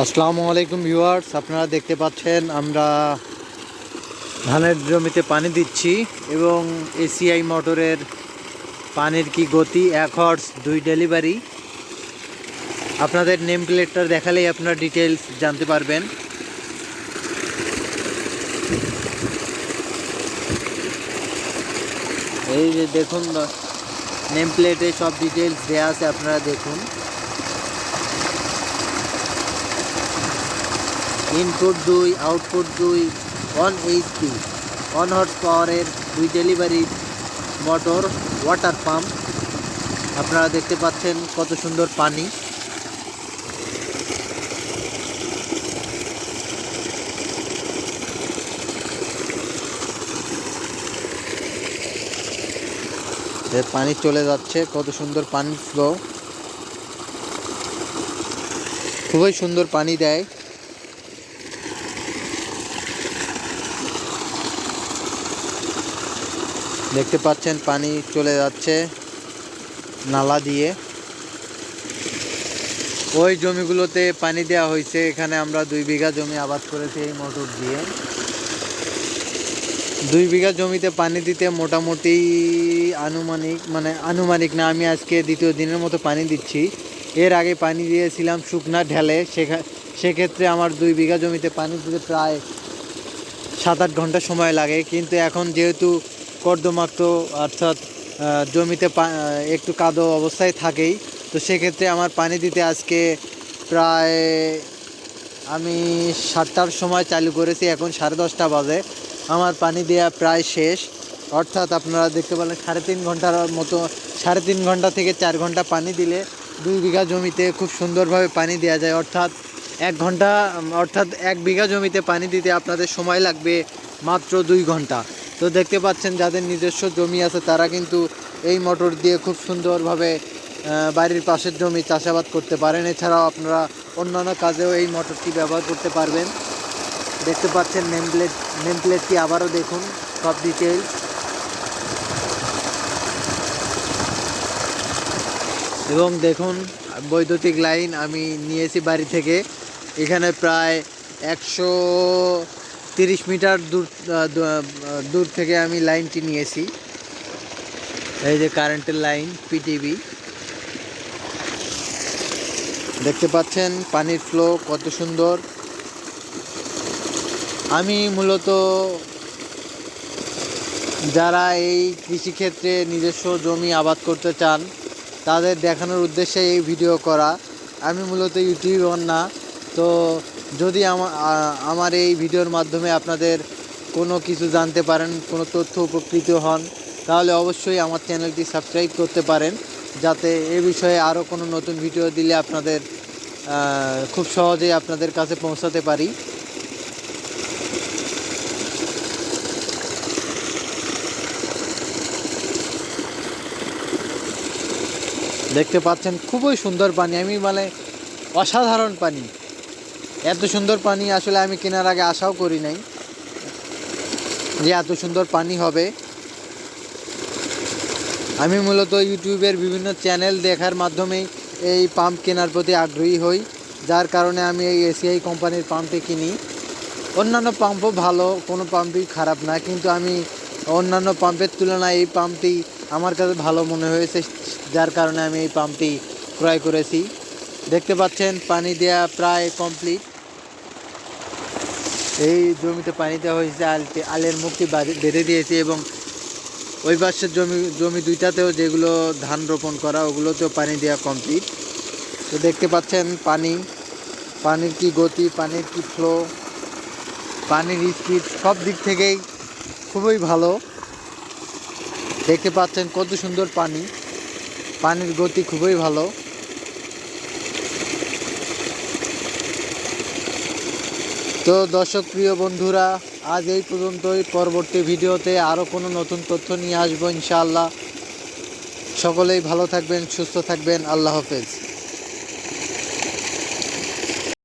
আসসালামু আলাইকুম ভিউয়ার্স, আপনারা দেখতে পাচ্ছেন আমরা ধানের জমিতে পানি দিচ্ছি এবং এসিআই মোটরের পানির কি গতি, 1 হর্স 2 ডেলিভারি। আপনাদের নেম প্লেটটা দেখালেই আপনারা ডিটেলস জানতে পারবেন। এই যে দেখুন, নেম প্লেটে সব ডিটেলস দেওয়া আছে, আপনারা দেখুন। ইনপুট 2, আউটপুট 2, 1 এইচপি, 1 হর্স পাওয়ারের 2 ডেলিভারি মোটর, ওয়াটার পাম্প। আপনারা দেখতে পাচ্ছেন কত সুন্দর পানি। পানি চলে যাচ্ছে, কত সুন্দর পানি ফ্লো, খুবই সুন্দর পানি দেয়। দেখতে পাচ্ছেন পানি চলে যাচ্ছে নালা দিয়ে। ওই জমিগুলোতে পানি দেওয়া হয়েছে। এখানে আমরা 2 বিঘা জমি আবাদ করেছি এই মোটর দিয়ে। 2 বিঘা জমিতে পানি দিতে মোটামুটি আনুমানিক না, আমি আজকে দ্বিতীয় দিনের মতো পানি দিচ্ছি। এর আগে পানি দিয়েছিলাম শুকনা ঢেলে, সেক্ষেত্রে আমার 2 বিঘা জমিতে পানি দিতে প্রায় 7-8 ঘন্টা সময় লাগে। কিন্তু এখন যেহেতু কর্দমাক্ত, অর্থাৎ জমিতে একটু কাদো অবস্থায় থাকেই, তো সেক্ষেত্রে আমার পানি দিতে আজকে প্রায়, আমি 7টার সময় চালু করেছি, এখন 10:30 বাজে। আমার পানি দেওয়া প্রায় শেষ। অর্থাৎ আপনারা দেখতে পেলেন 3.5 ঘন্টার মতো, 3.5 ঘন্টা থেকে 4 ঘন্টা পানি দিলে 2 বিঘা জমিতে খুব সুন্দরভাবে পানি দেওয়া যায়। অর্থাৎ 1 বিঘা জমিতে পানি দিতে আপনাদের সময় লাগবে মাত্র 2 ঘন্টা। তো দেখতে পাচ্ছেন যাদের নিজস্ব জমি আছে তারা কিন্তু এই মোটর দিয়ে খুব সুন্দরভাবে বাড়ির পাশের জমি চাষাবাদ করতে পারেন। এছাড়াও আপনারা অন্যান্য কাজেও এই মোটরটি ব্যবহার করতে পারবেন। দেখতে পাচ্ছেন নেম প্লেটটি আবারও দেখুন, সব ডিটেলস। এবং দেখুন বৈদ্যুতিক লাইন আমি নিয়েছি বাড়ি থেকে। এখানে প্রায় 130 মিটার দূর থেকে আমি লাইনটি নিয়েছি। এই যে কারেন্টের লাইন, পিটিভি। দেখতে পাচ্ছেন পানির ফ্লো কত সুন্দর। আমি মূলত যারা এই কৃষিক্ষেত্রে নিজস্ব জমি আবাদ করতে চান তাদের দেখানোর উদ্দেশ্যে এই ভিডিও করা। আমি মূলত ইউটিউবার না। তো যদি আমার এই ভিডিওর মাধ্যমে আপনাদের কোনো কিছু জানতে পারেন, কোনো তথ্য উপকৃত হন, তাহলে অবশ্যই আমার চ্যানেলটি সাবস্ক্রাইব করতে পারেন, যাতে এ বিষয়ে আরও কোনো নতুন ভিডিও দিলে আপনাদের খুব সহজেই আপনাদের কাছে পৌঁছাতে পারি। দেখতে পাচ্ছেন খুবই সুন্দর পানি, অসাধারণ পানি। এত সুন্দর পানি আসলে আমি কেনার আগে আশাও করি নাই যে এত সুন্দর পানি হবে। আমি মূলত ইউটিউবের বিভিন্ন চ্যানেল দেখার মাধ্যমেই এই পাম্প কেনার প্রতি আগ্রহী হই, যার কারণে আমি এই এসিআই কোম্পানির পাম্পটি কিনি। অন্যান্য পাম্পও ভালো, কোনো পাম্পই খারাপ না, কিন্তু আমি অন্যান্য পাম্পের তুলনায় এই পাম্পটি আমার কাছে ভালো মনে হয়েছে, যার কারণে আমি এই পাম্পটি ক্রয় করেছি। দেখতে পাচ্ছেন পানি দেওয়া প্রায় কমপ্লিট। এই জমিতে পানি দেওয়া হয়েছে, আলের মুখটি বেঁধে দিয়েছি এবং ওই পাশের জমি 2টাতেও যেগুলো ধান রোপণ করা, ওগুলোতেও পানি দেওয়া কমপ্লিট। তো দেখতে পাচ্ছেন পানির কি গতি, পানির কি ফ্লো, পানির স্পিড সব দিক থেকেই খুবই ভালো। দেখতে পাচ্ছেন কত সুন্দর পানির গতি খুবই ভালো। তো দর্শক প্রিয় বন্ধুরা, আজ এই পর্যন্তই। পরবর্তী ভিডিওতে আরও কোনো নতুন তথ্য নিয়ে আসবো ইনশাআল্লাহ। সকলেই ভালো থাকবেন, সুস্থ থাকবেন। আল্লাহ হাফেজ।